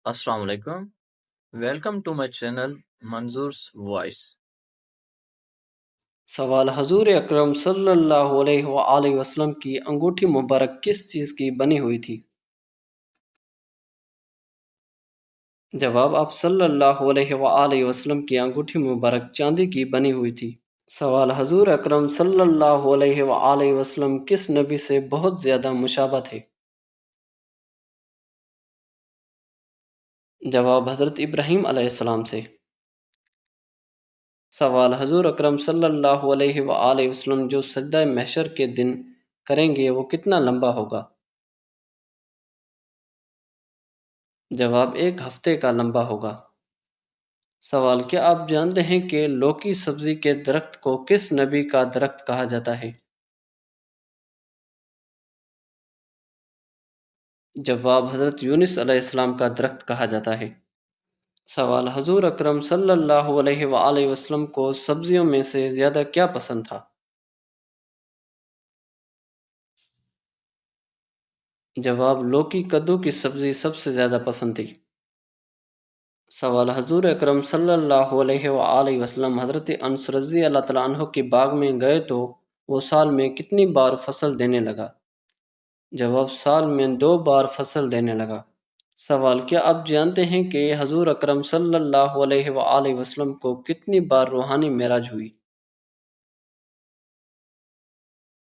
Assalamu alaikum. Welcome to my channel Manzoor's Voice. سوال حضور اکرم صلی اللہ علیہ وآلہ وسلم کی انگوٹھی مبارک کس چیز کی بنی ہوئی تھی؟ جواب: آپ صلی اللہ علیہ وآلہ وسلم کی انگوٹھی مبارک چاندی کی بنی ہوئی تھی۔ سوال: حضور اکرم صلی اللہ علیہ وآلہ وسلم کس نبی سے بہت زیادہ مشابہ تھے؟ جواب: حضرت ابراہیم علیہ السلام سے۔ سوال: حضور اکرم صلی اللہ علیہ وآلہ وسلم جو سجدہ محشر کے دن کریں گے وہ کتنا لمبا ہوگا؟ جواب: ایک ہفتے کا لمبا ہوگا۔ سوال: کیا آپ جانتے ہیں کہ لوکی سبزی کے درخت کو کس نبی کا درخت کہا جاتا ہے؟ جواب: حضرت یونس علیہ السلام کا درخت کہا جاتا ہے۔ سوال: حضور اکرم صلی اللہ علیہ وآلہ وسلم کو سبزیوں میں سے زیادہ کیا پسند تھا؟ جواب: لوکی کدو کی سبزی سب سے زیادہ پسند تھی۔ سوال: حضور اکرم صلی اللہ علیہ وآلہ وسلم حضرت انس رضی اللہ تعالیٰ عنہ کے باغ میں گئے تو وہ سال میں کتنی بار فصل دینے لگا؟ جواب: سال میں 2 بار فصل دینے لگا۔ سوال: کیا آپ جانتے ہیں کہ حضور اکرم صلی اللہ علیہ وآلہ وسلم کو کتنی بار روحانی معراج ہوئی؟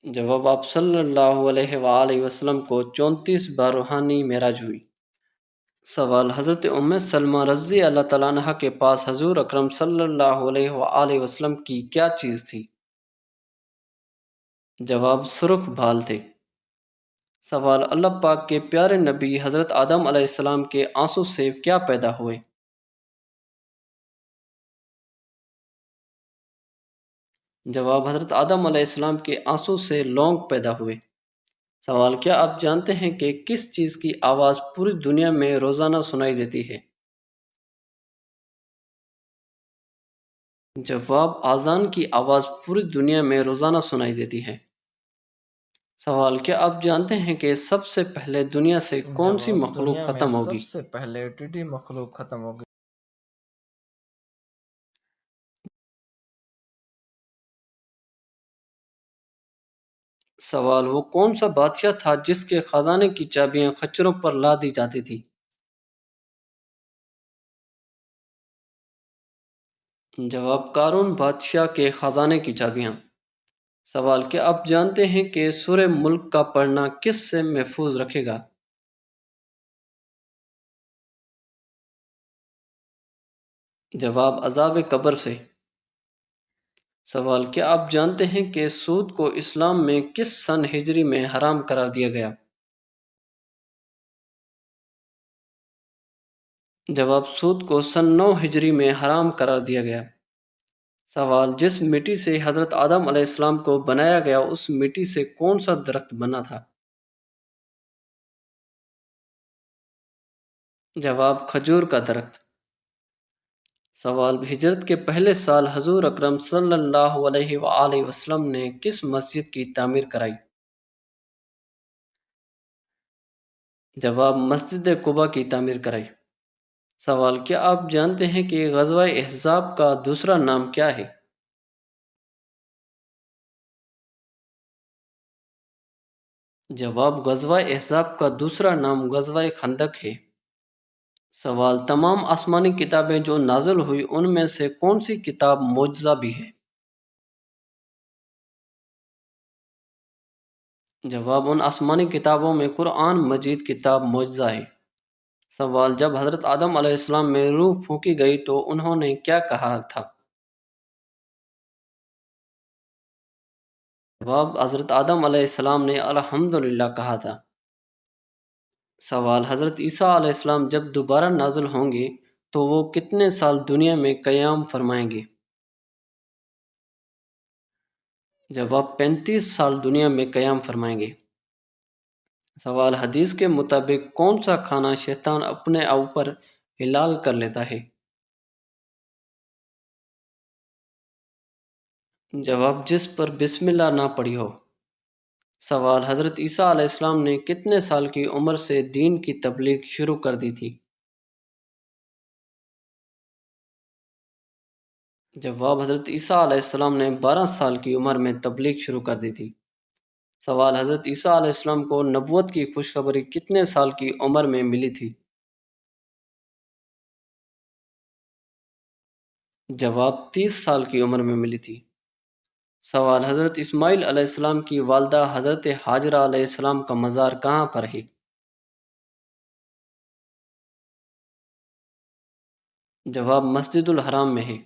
جواب: آپ صلی اللہ علیہ وآلہ وسلم کو 34 بار روحانی معراج ہوئی۔ سوال: حضرت ام سلمہ رضی اللہ تعالیٰ عنہ کے پاس حضور اکرم صلی اللہ علیہ وآلہ وسلم کی کیا چیز تھی؟ جواب: سرخ بال تھے۔ سوال: اللہ پاک کے پیارے نبی حضرت آدم علیہ السلام کے آنسو سے کیا پیدا ہوئے؟ جواب: حضرت آدم علیہ السلام کے آنسو سے لونگ پیدا ہوئے۔ سوال: کیا آپ جانتے ہیں کہ کس چیز کی آواز پوری دنیا میں روزانہ سنائی دیتی ہے؟ جواب: اذان کی آواز پوری دنیا میں روزانہ سنائی دیتی ہے۔ سوال: کیا آپ جانتے ہیں کہ سب سے پہلے دنیا سے کون سی جواب: مخلوق دنیا میں ختم سب ہوگی؟ سے پہلے ٹیڈی مخلوق ختم ہوگی۔ سوال: وہ کون سا بادشاہ تھا جس کے خزانے کی چابیاں خچروں پر لا دی جاتی تھی؟ جواب: قارون بادشاہ کے خزانے کی چابیاں۔ سوال: کیا آپ جانتے ہیں کہ سورہ ملک کا پڑھنا کس سے محفوظ رکھے گا؟ جواب: عذاب قبر سے۔ سوال: کیا آپ جانتے ہیں کہ سود کو اسلام میں کس سن ہجری میں حرام قرار دیا گیا؟ جواب: سود کو سن 9 ہجری میں حرام قرار دیا گیا۔ سوال: جس مٹی سے حضرت آدم علیہ السلام کو بنایا گیا اس مٹی سے کون سا درخت بنا تھا؟ جواب: کھجور کا درخت۔ سوال: ہجرت کے پہلے سال حضور اکرم صلی اللہ علیہ وآلہ وسلم نے کس مسجد کی تعمیر کرائی؟ جواب: مسجد قباء کی تعمیر کرائی۔ سوال: کیا آپ جانتے ہیں کہ غزوہ احزاب کا دوسرا نام کیا ہے؟ جواب: غزوہ احزاب کا دوسرا نام غزوہ خندق ہے۔ سوال: تمام آسمانی کتابیں جو نازل ہوئی ان میں سے کون سی کتاب معجزہ بھی ہے؟ جواب: ان آسمانی کتابوں میں قرآن مجید کتاب معجزہ ہے۔ سوال: جب حضرت آدم علیہ السلام میں روح پھونکی گئی تو انہوں نے کیا کہا تھا؟ جواب: حضرت آدم علیہ السلام نے الحمدللہ کہا تھا۔ سوال: حضرت عیسیٰ علیہ السلام جب دوبارہ نازل ہوں گے تو وہ کتنے سال دنیا میں قیام فرمائیں گے؟ جواب: 35 سال دنیا میں قیام فرمائیں گے۔ سوال: حدیث کے مطابق کون سا کھانا شیطان اپنے اوپر حلال کر لیتا ہے؟ جواب: جس پر بسم اللہ نہ پڑھی ہو۔ سوال: حضرت عیسیٰ علیہ السلام نے کتنے سال کی عمر سے دین کی تبلیغ شروع کر دی تھی؟ جواب: حضرت عیسیٰ علیہ السلام نے 12 سال کی عمر میں تبلیغ شروع کر دی تھی۔ سوال: حضرت عیسیٰ علیہ السلام کو نبوت کی خوشخبری کتنے سال کی عمر میں ملی تھی؟ جواب: 30 سال کی عمر میں ملی تھی۔ سوال: حضرت اسماعیل علیہ السلام کی والدہ حضرت ہاجرہ علیہ السلام کا مزار کہاں پر ہے؟ جواب: مسجد الحرام میں ہے۔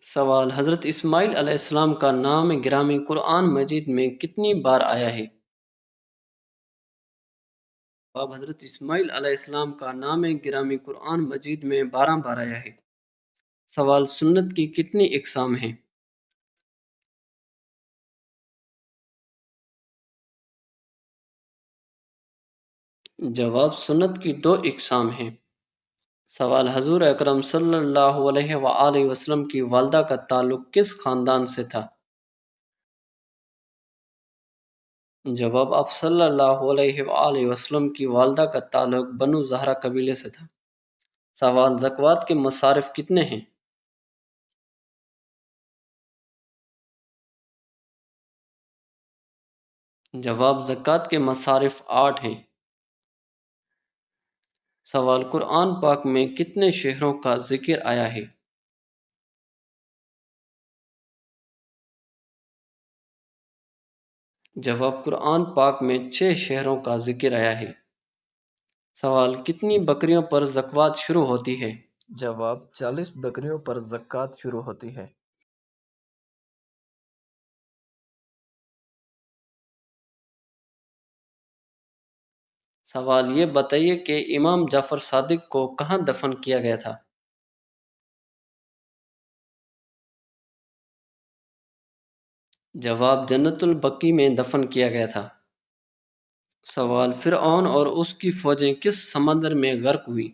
سوال: حضرت اسماعیل علیہ السلام کا نام گرامی قرآن مجید میں کتنی بار آیا ہے؟ جواب: حضرت اسماعیل علیہ السلام کا نام گرامی قرآن مجید میں 12 بار آیا ہے۔ سوال: سنت کی کتنی اقسام ہیں؟ جواب: سنت کی 2 اقسام ہیں۔ سوال: حضور اکرم صلی اللہ علیہ وآلہ وسلم کی والدہ کا تعلق کس خاندان سے تھا؟ جواب: آپ صلی اللہ علیہ وآلہ وسلم کی والدہ کا تعلق بنو زہرہ قبیلے سے تھا۔ سوال: زکوٰۃ کے مصارف کتنے ہیں؟ جواب: زکوٰۃ کے مصارف 8 ہیں۔ سوال: قرآن پاک میں کتنے شہروں کا ذکر آیا ہے؟ جواب: قرآن پاک میں 6 شہروں کا ذکر آیا ہے۔ سوال: کتنی بکریوں پر زکوٰۃ شروع ہوتی ہے؟ جواب: 40 بکریوں پر زکوٰۃ شروع ہوتی ہے۔ سوال: یہ بتائیے کہ امام جعفر صادق کو کہاں دفن کیا گیا تھا؟ جواب: جنت البقیع میں دفن کیا گیا تھا۔ سوال: فرعون اور اس کی فوجیں کس سمندر میں غرق ہوئی؟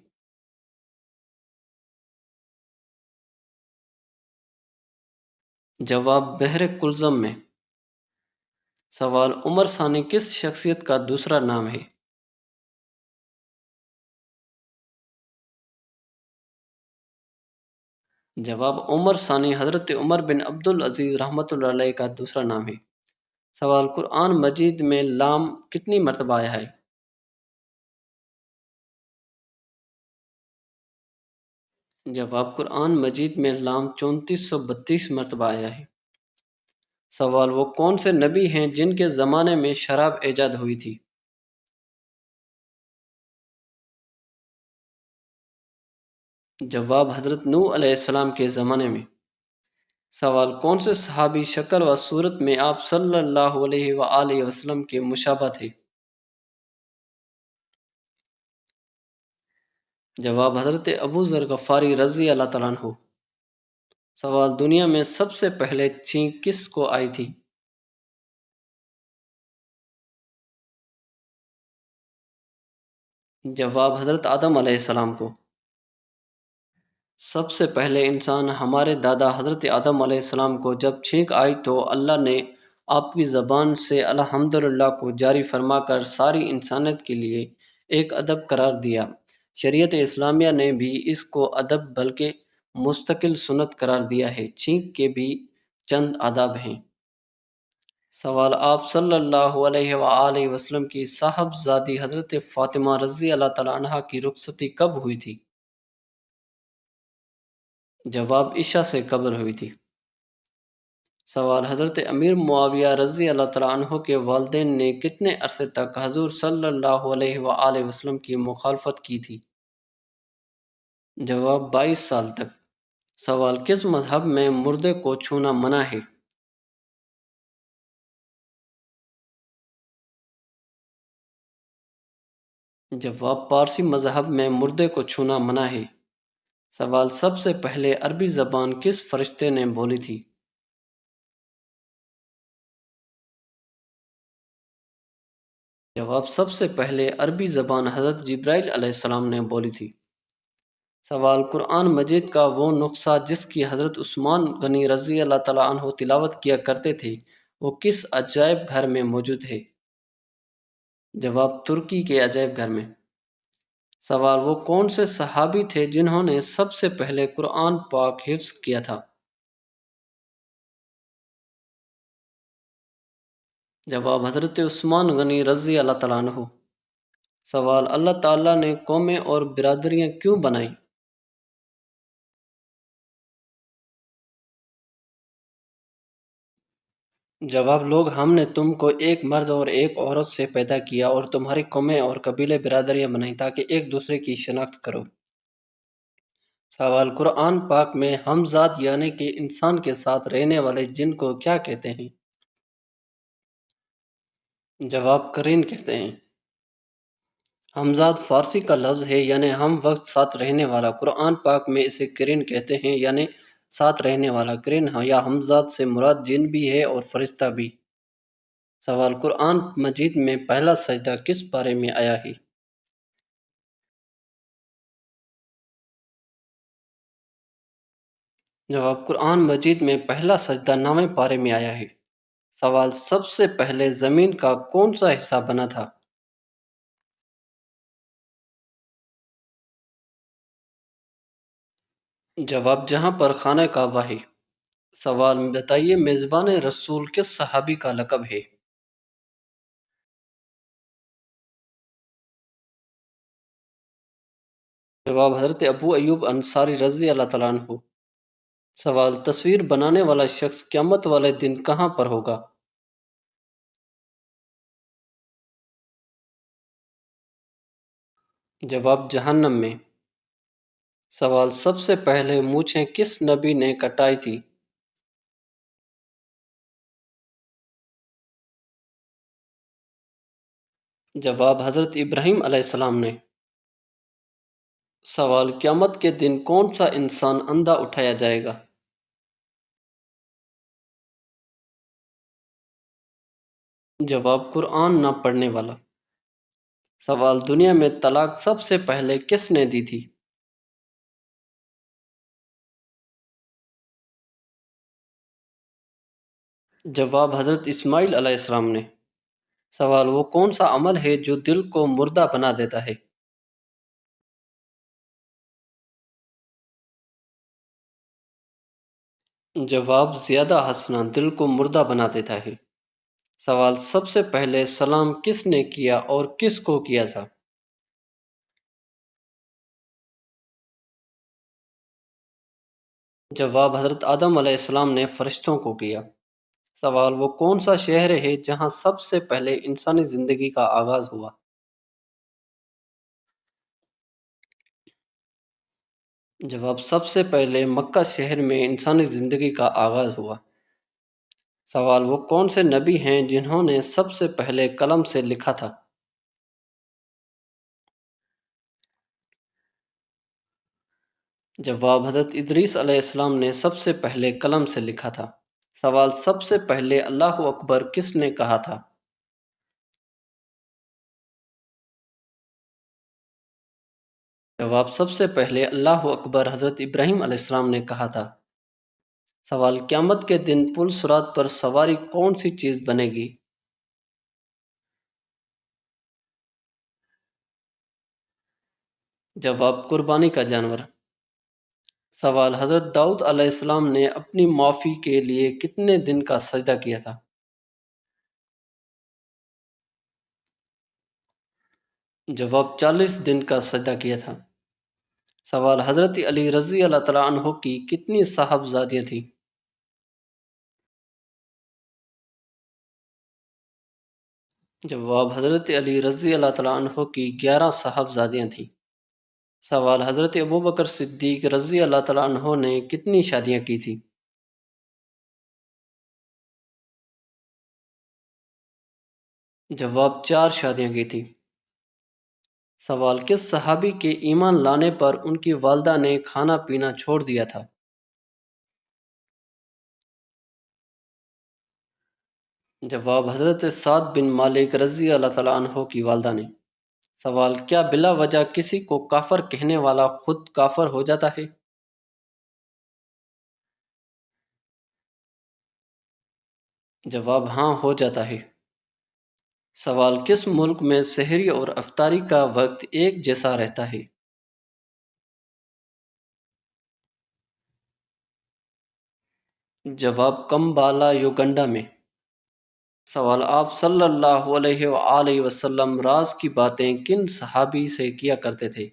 جواب: بحر کلزم میں۔ سوال: عمر ثانی کس شخصیت کا دوسرا نام ہے؟ جواب: عمر ثانی حضرت عمر بن عبدالعزیز رحمۃ اللہ علیہ کا دوسرا نام ہے۔ سوال: قرآن مجید میں لام کتنی مرتبہ آیا ہے؟ جواب: قرآن مجید میں لام 3432 مرتبہ آیا ہے۔ سوال: وہ کون سے نبی ہیں جن کے زمانے میں شراب ایجاد ہوئی تھی؟ جواب: حضرت نوح علیہ السلام کے زمانے میں۔ سوال: کون سے صحابی شکل و صورت میں آپ صلی اللہ علیہ وآلہ وسلم کے مشابہ تھے؟ جواب: حضرت ابو ذر غفاری رضی اللہ تعالیٰ عنہ۔ سوال: دنیا میں سب سے پہلے چھینک کس کو آئی تھی؟ جواب: حضرت آدم علیہ السلام کو۔ سب سے پہلے انسان ہمارے دادا حضرت آدم علیہ السلام کو جب چھینک آئی تو اللہ نے آپ کی زبان سے الحمدللہ کو جاری فرما کر ساری انسانیت کے لیے ایک ادب قرار دیا۔ شریعت اسلامیہ نے بھی اس کو ادب بلکہ مستقل سنت قرار دیا ہے۔ چھینک کے بھی چند آداب ہیں۔ سوال: آپ صلی اللہ علیہ وآلہ وسلم کی صاحبزادی حضرت فاطمہ رضی اللہ تعالیٰ عنہا کی رخصتی کب ہوئی تھی؟ جواب: عشاء سے قبل ہوئی تھی۔ سوال: حضرت امیر معاویہ رضی اللہ تعالیٰ عنہ کے والدین نے کتنے عرصے تک حضور صلی اللہ علیہ وآلہ وسلم کی مخالفت کی تھی؟ جواب: 22 سال تک۔ سوال: کس مذہب میں مردے کو چھونا منع ہے؟ جواب: پارسی مذہب میں مردے کو چھونا منع ہے۔ سوال: سب سے پہلے عربی زبان کس فرشتے نے بولی تھی؟ جواب: سب سے پہلے عربی زبان حضرت جبرائیل علیہ السلام نے بولی تھی۔ سوال: قرآن مجید کا وہ نسخہ جس کی حضرت عثمان غنی رضی اللہ تعالیٰ عنہ تلاوت کیا کرتے تھے وہ کس عجائب گھر میں موجود ہے؟ جواب: ترکی کے عجائب گھر میں۔ سوال: وہ کون سے صحابی تھے جنہوں نے سب سے پہلے قرآن پاک حفظ کیا تھا؟ جواب: حضرت عثمان غنی رضی اللہ تعالیٰ عنہ۔ سوال: اللہ تعالیٰ نے قومیں اور برادریاں کیوں بنائیں؟ جواب: لوگ ہم نے تم کو ایک مرد اور ایک عورت سے پیدا کیا اور تمہاری قومیں اور قبیلے برادریاں بنائیں تاکہ ایک دوسرے کی شناخت کرو۔ سوال: قرآن پاک میں ہم ذات یعنی کہ انسان کے ساتھ رہنے والے جن کو کیا کہتے ہیں؟ جواب: قرین کہتے ہیں۔ ہمزاد فارسی کا لفظ ہے یعنی ہم وقت ساتھ رہنے والا۔ قرآن پاک میں اسے قرین کہتے ہیں یعنی ساتھ رہنے والا۔ قرین یا ہمزاد سے مراد جن بھی ہے اور فرشتہ بھی۔ سوال: قرآن مجید میں پہلا سجدہ کس پارے میں آیا ہے؟ جواب: قرآن مجید میں پہلا سجدہ 9ویں پارے میں آیا ہے۔ سوال: سب سے پہلے زمین کا کون سا حصہ بنا تھا؟ جواب: جہاں پر خانہ کعبہ ہے۔ سوال: بتائیے میزبان رسول کس صحابی کا لقب ہے؟ جواب: حضرت ابو ایوب انصاری رضی اللہ تعالیٰ عنہ۔ سوال: تصویر بنانے والا شخص قیامت والے دن کہاں پر ہوگا؟ جواب: جہنم میں۔ سوال: سب سے پہلے مونچھیں کس نبی نے کٹائی تھی؟ جواب: حضرت ابراہیم علیہ السلام نے۔ سوال: قیامت کے دن کون سا انسان اندھا اٹھایا جائے گا؟ جواب: قرآن نہ پڑھنے والا۔ سوال: دنیا میں طلاق سب سے پہلے کس نے دی تھی؟ جواب: حضرت اسماعیل علیہ السلام نے۔ سوال: وہ کون سا عمل ہے جو دل کو مردہ بنا دیتا ہے؟ جواب: زیادہ ہنسنا دل کو مردہ بنا دیتا ہے۔ سوال: سب سے پہلے سلام کس نے کیا اور کس کو کیا تھا؟ جواب: حضرت آدم علیہ السلام نے فرشتوں کو کیا۔ سوال: وہ کون سا شہر ہے جہاں سب سے پہلے انسانی زندگی کا آغاز ہوا؟ جواب: سب سے پہلے مکہ شہر میں انسانی زندگی کا آغاز ہوا۔ سوال: وہ کون سے نبی ہیں جنہوں نے سب سے پہلے قلم سے لکھا تھا؟ جواب: حضرت ادریس علیہ السلام نے سب سے پہلے قلم سے لکھا تھا۔ سوال: سب سے پہلے اللہ اکبر کس نے کہا تھا؟ جواب: سب سے پہلے اللہ اکبر حضرت ابراہیم علیہ السلام نے کہا تھا۔ سوال: قیامت کے دن پل صراط پر سواری کون سی چیز بنے گی؟ جواب: قربانی کا جانور۔ سوال: حضرت داؤد علیہ السلام نے اپنی معافی کے لیے کتنے دن کا سجدہ کیا تھا؟ جواب: 40 دن کا سجدہ کیا تھا۔ سوال: حضرت علی رضی اللہ تعالیٰ عنہ کی کتنی صاحبزادیاں تھیں؟ جواب: حضرت علی رضی اللہ تعالیٰ عنہ کی 11 صاحبزادیاں تھیں۔ سوال: حضرت ابوبکر صدیق رضی اللہ تعالیٰ عنہ نے کتنی شادیاں کی تھیں؟ جواب: 4 شادیاں کی تھیں۔ سوال: کس صحابی کے ایمان لانے پر ان کی والدہ نے کھانا پینا چھوڑ دیا تھا؟ جواب: حضرت سعد بن مالک رضی اللہ تعالیٰ عنہ کی والدہ نے۔ سوال: کیا بلا وجہ کسی کو کافر کہنے والا خود کافر ہو جاتا ہے؟ جواب: ہاں ہو جاتا ہے۔ سوال: کس ملک میں سحری اور افطاری کا وقت ایک جیسا رہتا ہے؟ جواب: کمبالا، یوگنڈا میں۔ سوال: آپ صلی اللہ علیہ وآلہ وسلم راز کی باتیں کن صحابی سے کیا کرتے تھے؟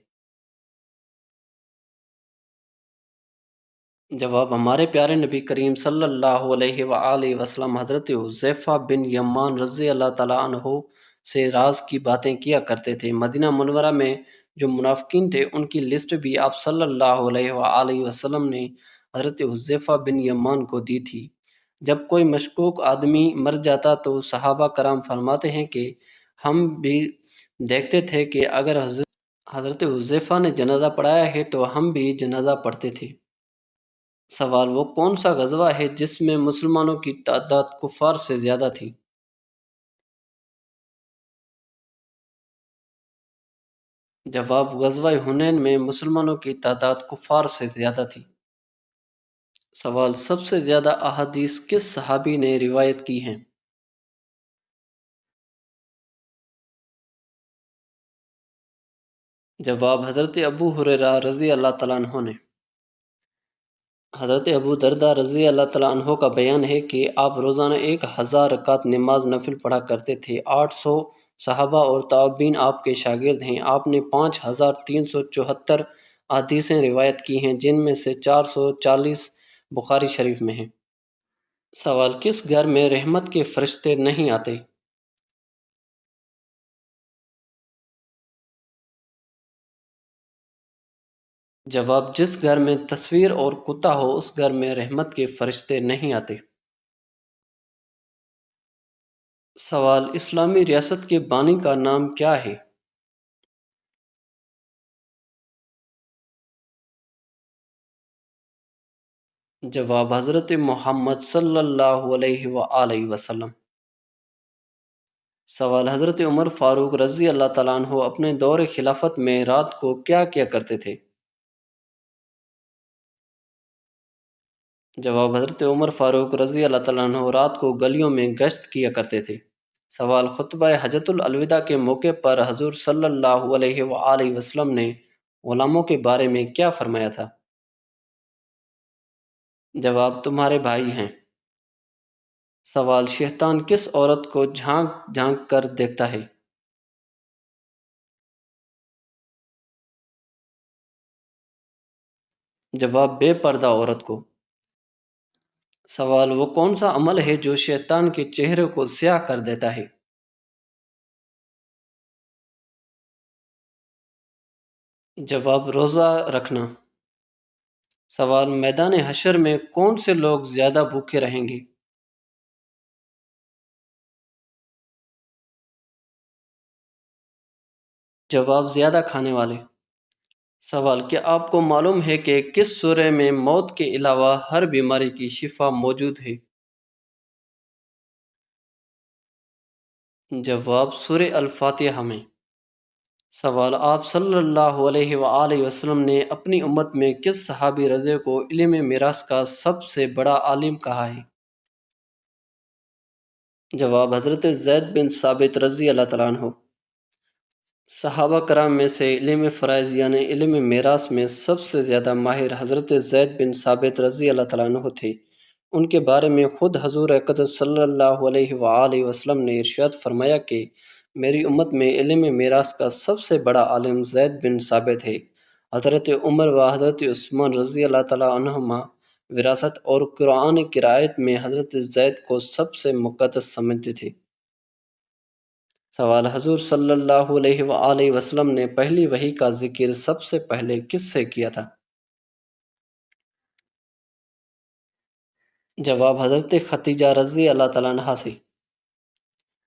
جواب: ہمارے پیارے نبی کریم صلی اللہ علیہ وآلہ وسلم حضرت حذیفہ بن یمان رضی اللہ تعالیٰ عنہ سے راز کی باتیں کیا کرتے تھے۔ مدینہ منورہ میں جو منافقین تھے ان کی لسٹ بھی آپ صلی اللہ علیہ وآلہ وسلم نے حضرت حذیفہ بن یمان کو دی تھی۔ جب کوئی مشکوک آدمی مر جاتا تو صحابہ کرام فرماتے ہیں کہ ہم بھی دیکھتے تھے کہ اگر حضرت حذیفہ نے جنازہ پڑھایا ہے تو ہم بھی جنازہ پڑھتے تھے۔ سوال: وہ کون سا غزوہ ہے جس میں مسلمانوں کی تعداد کفار سے زیادہ تھی؟ جواب: غزوہ حنین میں مسلمانوں کی تعداد کفار سے زیادہ تھی۔ سوال: سب سے زیادہ احادیث کس صحابی نے روایت کی ہیں؟ جواب: حضرت ابو ہریرہ رضی اللہ تعالیٰ عنہ نے۔ حضرت ابو دردہ رضی اللہ تعالیٰ عنہ کا بیان ہے کہ آپ روزانہ 1000 رکعت نماز نفل پڑھا کرتے تھے۔ 800 صحابہ اور تابعین آپ کے شاگرد ہیں۔ آپ نے 5374 احادیثیں روایت کی ہیں جن میں سے 440 بخاری شریف میں ہیں۔ سوال: کس گھر میں رحمت کے فرشتے نہیں آتے؟ جواب: جس گھر میں تصویر اور کتا ہو اس گھر میں رحمت کے فرشتے نہیں آتے۔ سوال: اسلامی ریاست کے بانی کا نام کیا ہے؟ جواب: حضرت محمد صلی اللہ علیہ وآلہ وسلم۔ سوال: حضرت عمر فاروق رضی اللہ تعالیٰ عنہ اپنے دور خلافت میں رات کو کیا کیا کرتے تھے؟ جواب: حضرت عمر فاروق رضی اللہ تعالیٰ عنہ رات کو گلیوں میں گشت کیا کرتے تھے۔ سوال: خطبہ حجۃ الوداع کے موقع پر حضور صلی اللہ علیہ وآلہ وسلم نے غلاموں کے بارے میں کیا فرمایا تھا؟ جواب: تمہارے بھائی ہیں۔ سوال: شیطان کس عورت کو جھانک جھانک کر دیکھتا ہے؟ جواب: بے پردہ عورت کو۔ سوال: وہ کون سا عمل ہے جو شیطان کے چہرے کو سیاہ کر دیتا ہے؟ جواب: روزہ رکھنا۔ سوال: میدان حشر میں کون سے لوگ زیادہ بھوکے رہیں گے؟ جواب: زیادہ کھانے والے۔ سوال: کیا آپ کو معلوم ہے کہ کس سورہ میں موت کے علاوہ ہر بیماری کی شفا موجود ہے؟ جواب: سورہ الفاتحہ میں۔ سوال: آپ صلی اللہ علیہ وآلہ وسلم نے اپنی امت میں کس صحابی رضی کو علم میراث کا سب سے بڑا عالم کہا ہے؟ جواب: حضرت زید بن ثابت رضی اللہ تعالیٰ عنہ۔ صحابہ کرام میں سے علم فرائض یعنی علم میراث میں سب سے زیادہ ماہر حضرت زید بن ثابت رضی اللہ تعالیٰ عنہ تھے۔ ان کے بارے میں خود حضور اقدس صلی اللہ علیہ وآلہ وسلم نے ارشاد فرمایا کہ میری امت میں علم میراث کا سب سے بڑا عالم زید بن ثابت ہے۔ حضرت عمر و حضرت عثمان رضی اللہ تعالیٰ عنہما وراثت اور قرآن کی رعایت میں حضرت زید کو سب سے مقدس سمجھتے تھے۔ سوال: حضور صلی اللہ علیہ وآلہ وسلم نے پہلی وحی کا ذکر سب سے پہلے کس سے کیا تھا؟ جواب: حضرت خدیجہ رضی اللہ تعالیٰ عنہا سے۔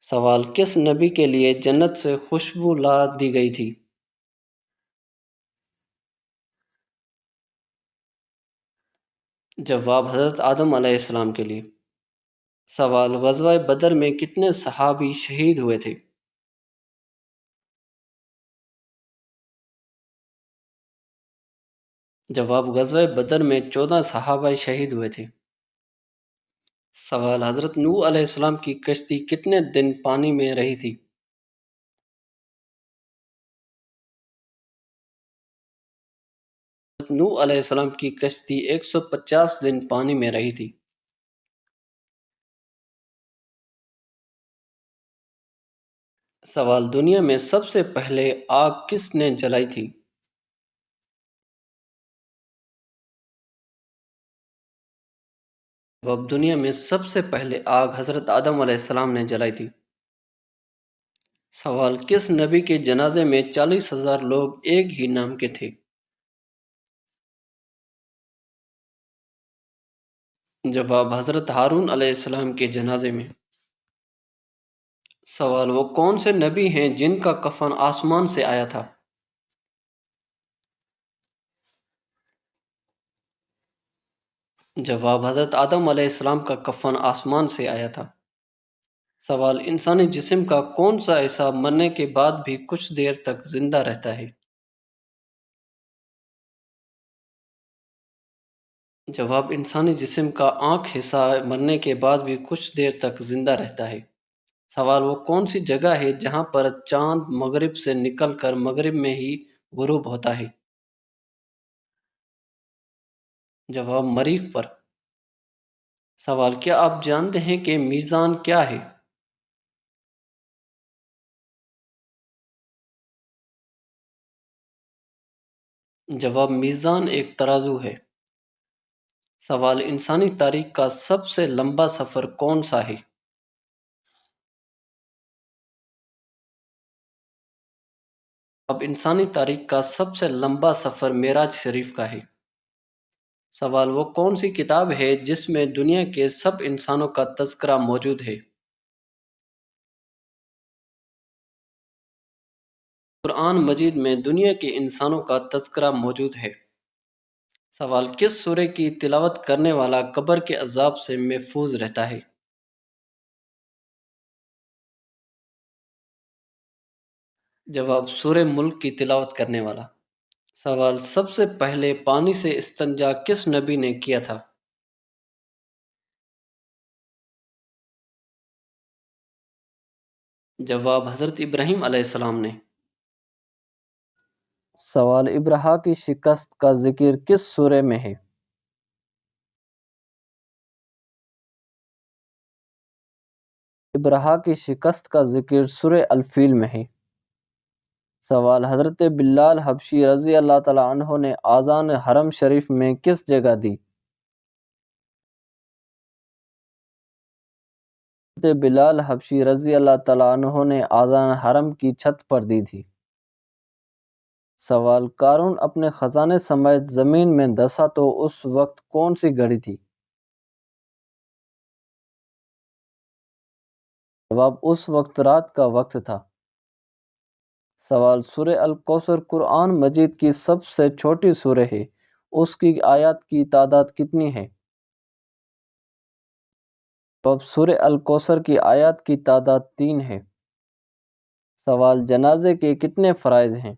سوال: کس نبی کے لیے جنت سے خوشبو لا دی گئی تھی؟ جواب: حضرت آدم علیہ السلام کے لیے۔ سوال: غزوہ بدر میں کتنے صحابی شہید ہوئے تھے؟ جواب: غزوہ بدر میں 14 صحابہ شہید ہوئے تھے۔ سوال: حضرت نوح علیہ السلام کی کشتی کتنے دن پانی میں رہی تھی؟ حضرت نوح علیہ السلام کی کشتی 150 دن پانی میں رہی تھی؟ سوال، دنیا میں سب سے پہلے آگ کس نے جلائی تھی؟ جواب، دنیا میں سب سے پہلے آگ حضرت آدم علیہ السلام نے جلائی تھی۔ سوال، کس نبی کے جنازے میں 40,000 لوگ ایک ہی نام کے تھے؟ جواب، حضرت ہارون علیہ السلام کے جنازے میں۔ سوال، وہ کون سے نبی ہیں جن کا کفن آسمان سے آیا تھا؟ جواب، حضرت آدم علیہ السلام کا کفن آسمان سے آیا تھا۔ سوال، انسانی جسم کا کون سا حصہ مرنے کے بعد بھی کچھ دیر تک زندہ رہتا ہے؟ جواب، انسانی جسم کا آنکھ حصہ مرنے کے بعد بھی کچھ دیر تک زندہ رہتا ہے۔ سوال، وہ کون سی جگہ ہے جہاں پر چاند مغرب سے نکل کر مغرب میں ہی غروب ہوتا ہے؟ جواب، مریخ پر۔ سوال، کیا آپ جانتے ہیں کہ میزان کیا ہے؟ جواب، میزان ایک ترازو ہے۔ سوال، انسانی تاریخ کا سب سے لمبا سفر کون سا ہے؟ اب انسانی تاریخ کا سب سے لمبا سفر معراج شریف کا ہے۔ سوال، وہ کون سی کتاب ہے جس میں دنیا کے سب انسانوں کا تذکرہ موجود ہے؟ قرآن مجید میں دنیا کے انسانوں کا تذکرہ موجود ہے۔ سوال، کس سورہ کی تلاوت کرنے والا قبر کے عذاب سے محفوظ رہتا ہے؟ جواب، سورہ ملک کی تلاوت کرنے والا۔ سوال، سب سے پہلے پانی سے استنجا کس نبی نے کیا تھا؟ جواب، حضرت ابراہیم علیہ السلام نے۔ سوال، ابرہا کی شکست کا ذکر کس سورہ میں ہے؟ ابرہا کی شکست کا ذکر سورہ الفیل میں ہے۔ سوال، حضرت بلال حبشی رضی اللہ تعالیٰ عنہ نے آذان حرم شریف میں کس جگہ دی؟ حضرت بلال حبشی رضی اللہ تعالیٰ عنہ نے آذان حرم کی چھت پر دی تھی۔ سوال، قارون اپنے خزانے سمیت زمین میں دسا تو اس وقت کون سی گھڑی تھی؟ جواب، اس وقت رات کا وقت تھا۔ سوال، سورہ الکوثر قرآن مجید کی سب سے چھوٹی سورہ ہے، اس کی آیات کی تعداد کتنی ہے؟ جواب، سورہ الکوثر کی آیات کی تعداد 3 ہے۔ سوال، جنازے کے کتنے فرائض ہیں؟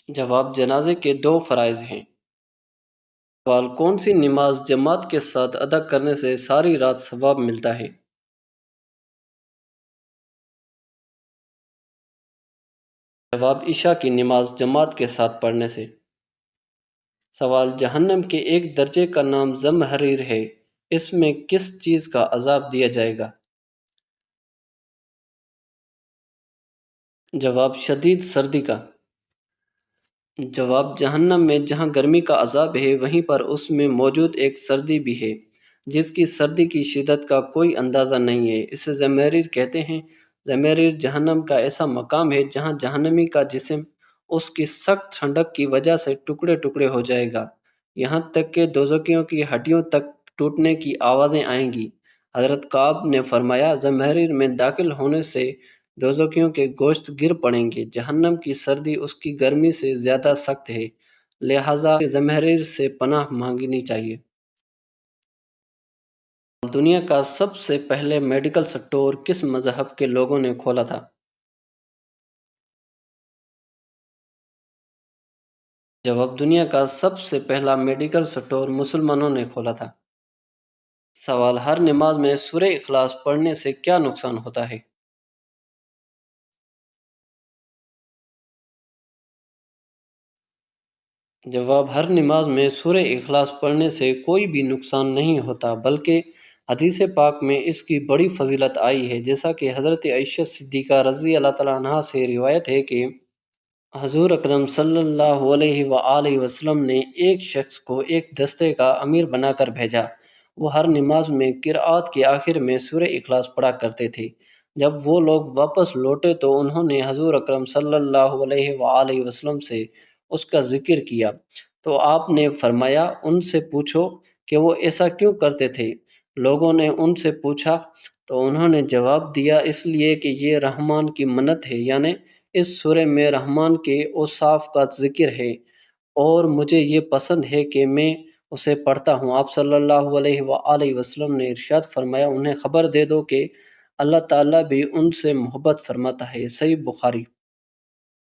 جواب، جنازے کے 2 فرائض ہیں۔ سوال، کون سی نماز جماعت کے ساتھ ادا کرنے سے ساری رات ثواب ملتا ہے؟ جواب، عشاء کی نماز جماعت کے ساتھ پڑھنے سے۔ سوال، جہنم کے ایک درجے کا نام زمہریر ہے، اس میں کس چیز کا عذاب دیا جائے گا؟ جواب، شدید سردی کا۔ جواب، جہنم میں جہاں گرمی کا عذاب ہے وہیں پر اس میں موجود ایک سردی بھی ہے جس کی سردی کی شدت کا کوئی اندازہ نہیں ہے، اسے زمہریر کہتے ہیں۔ زمہریر جہنم کا ایسا مقام ہے جہاں جہنمی کا جسم اس کی سخت ٹھنڈک کی وجہ سے ٹکڑے ٹکڑے ہو جائے گا، یہاں تک کہ دوزخیوں کی ہڈیوں تک ٹوٹنے کی آوازیں آئیں گی۔ حضرت کعب نے فرمایا، زمہریر میں داخل ہونے سے دوزخیوں کے گوشت گر پڑیں گے، جہنم کی سردی اس کی گرمی سے زیادہ سخت ہے، لہٰذا زمہریر سے پناہ مانگنی چاہیے۔ دنیا کا سب سے پہلے میڈیکل سٹور کس مذہب کے لوگوں نے کھولا تھا؟ جواب، دنیا کا سب سے پہلا میڈیکل سٹور مسلمانوں نے کھولا تھا۔ سوال، ہر نماز میں سورہ اخلاص پڑھنے سے کیا نقصان ہوتا ہے؟ جواب: ہر نماز میں سورہ اخلاص پڑھنے سے کوئی بھی نقصان نہیں ہوتا، بلکہ حدیث پاک میں اس کی بڑی فضیلت آئی ہے، جیسا کہ حضرت عائشہ صدیقہ رضی اللہ تعالیٰ عنہا سے روایت ہے کہ حضور اکرم صلی اللہ علیہ وآلہ وسلم نے ایک شخص کو ایک دستے کا امیر بنا کر بھیجا۔ وہ ہر نماز میں قرأت کے آخر میں سورہ اخلاص پڑھا کرتے تھے۔ جب وہ لوگ واپس لوٹے تو انہوں نے حضور اکرم صلی اللہ علیہ وآلہ وسلم سے اس کا ذکر کیا، تو آپ نے فرمایا ان سے پوچھو کہ وہ ایسا کیوں کرتے تھے۔ لوگوں نے ان سے پوچھا تو انہوں نے جواب دیا، اس لیے کہ یہ رحمان کی منت ہے، یعنی اس سورہ میں رحمان کے اوصاف کا ذکر ہے اور مجھے یہ پسند ہے کہ میں اسے پڑھتا ہوں۔ آپ صلی اللہ علیہ وآلہ وسلم نے ارشاد فرمایا، انہیں خبر دے دو کہ اللہ تعالیٰ بھی ان سے محبت فرماتا ہے۔ صحیح بخاری۔